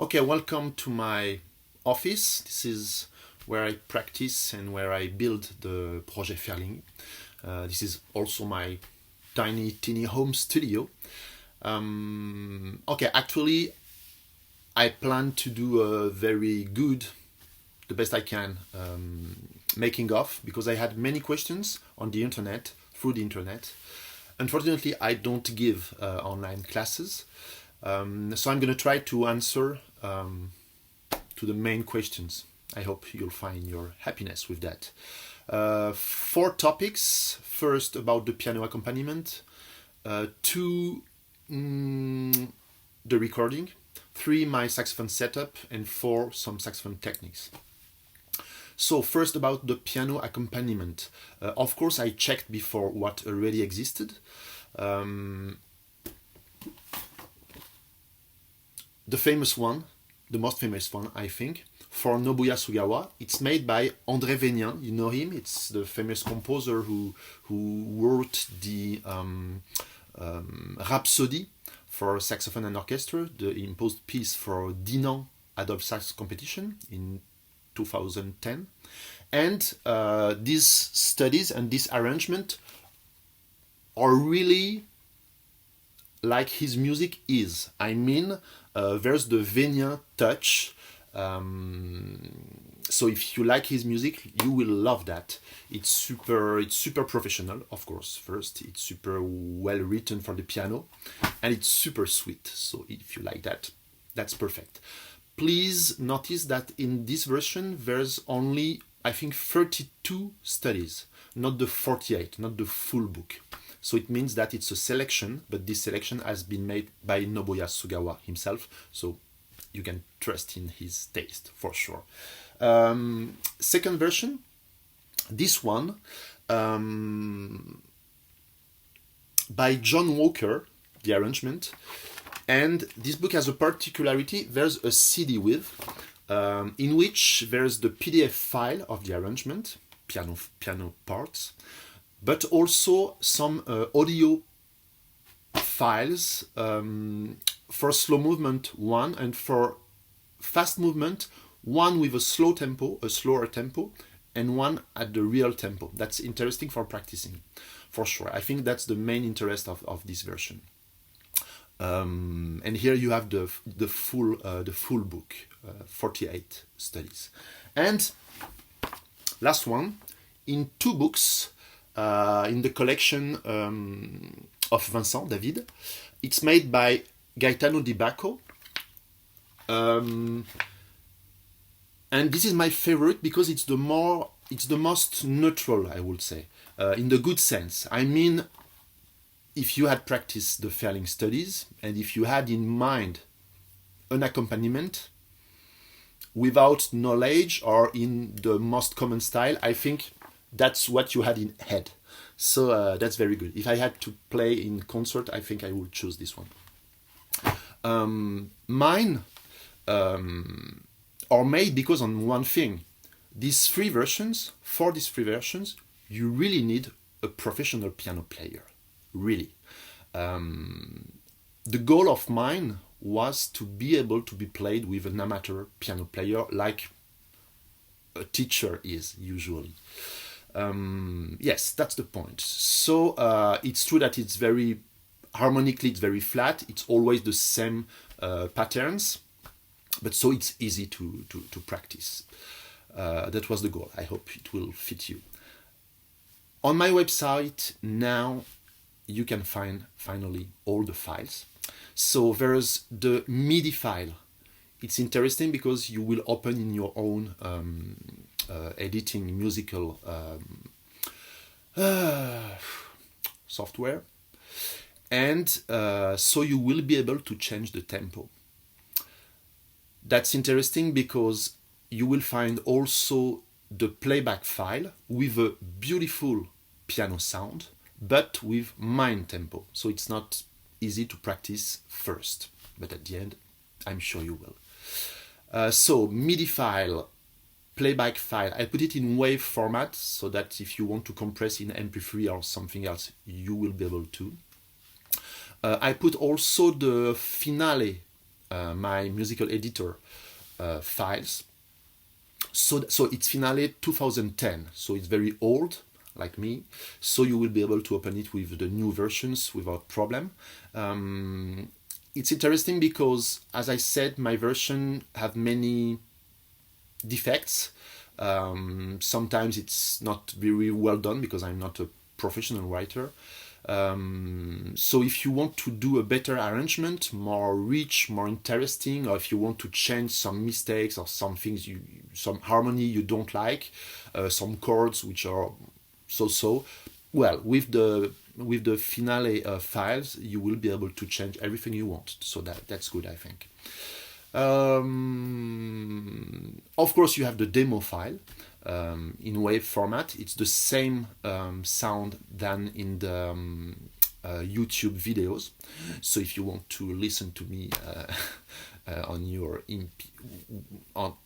Okay, welcome to my office. This is where I practice and where I build the Projet FERLING. This is also my tiny, teeny home studio. Okay, actually, I plan to do a very good, the best I can, making of because I had many questions on the internet, through the internet. Unfortunately, I don't give online classes. So I'm going to try to answer to the main questions. I hope you'll find your happiness with that. 4 topics. First, about the piano accompaniment. 2, the recording. 3, my saxophone setup. And 4, some saxophone techniques. So first about the piano accompaniment. Of course, I checked before what already existed. The famous one, the most famous one, I think, for Nobuya Sugawa. It's made by André Vénien. You know him. It's the famous composer who wrote the Rhapsody for saxophone and orchestra, the imposed piece for Dinan Adult Sax Competition in 2010. And these studies and this arrangement are really like his music is. I mean, there's the Vénien touch. So if you like his music, you will love that. It's super professional, of course. First, it's super well written for the piano, and it's super sweet. So if you like that, that's perfect. Please notice that in this version, there's only, I think, 32 studies, not the 48, not the full book. So it means that it's a selection, but this selection has been made by Nobuya Sugawa himself, so you can trust in his taste for sure. Second version, this one, by John Walker, the arrangement. And this book has a particularity. There's a CD with, in which there's the PDF file of the arrangement, piano parts, but also some audio files for slow movement 1 and for fast movement 1 with a slower tempo, and 1 at the real tempo. That's interesting for practicing, for sure. I think that's the main interest of this version. And here you have the full book, 48 studies. And last one, in 2 books, in the collection of Vincent David. It's made by Gaetano Di Bacco. And this is my favorite because it's the most neutral, I would say, in the good sense. I mean, if you had practiced the FERLING studies and if you had in mind an accompaniment without knowledge or in the most common style, I think that's what you had in head. So that's very good. If I had to play in concert, I think I would choose this one. Mine are made because on one thing. For these 3 versions, you really need a professional piano player. Really. The goal of mine was to be able to be played with an amateur piano player like a teacher is usually. Yes, that's the point. So it's true that it's very harmonically, it's very flat. It's always the same patterns, but so it's easy to practice. That was the goal. I hope it will fit you. On my website now, you can find finally all the files. So there's the MIDI file. It's interesting because you will open in your own editing musical software, and so you will be able to change the tempo. That's interesting because you will find also the playback file with a beautiful piano sound, but with mind tempo. So it's not easy to practice first, but at the end, I'm sure you will. So MIDI file, playback file, I put it in WAV format so that if you want to compress in MP3 or something else, you will be able to. I put also the finale my musical editor files. So it's finale 2010, so it's very old, like me. So you will be able to open it with the new versions without problem. It's interesting because, as I said, my version have many defects. Sometimes it's not very well done because I'm not a professional writer. So if you want to do a better arrangement, more rich, more interesting, or if you want to change some mistakes or some things, some harmony you don't like, some chords which are so, well, with the finale files, you will be able to change everything you want. So that's good, I think. Of course, you have the demo file in WAV format. It's the same sound than in the YouTube videos. So if you want to listen to me on your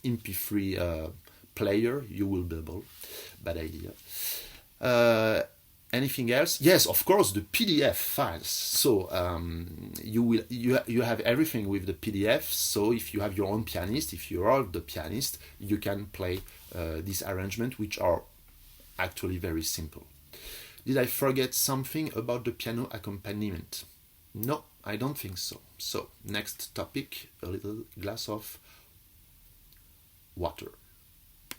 MP3 player, you will be able. Bad idea. Anything else? Yes, of course, the PDF files. So you have everything with the PDF. So if you have your own pianist, if you are the pianist, you can play this arrangement, which are actually very simple. Did I forget something about the piano accompaniment? No, I don't think so. So next topic, a little glass of water.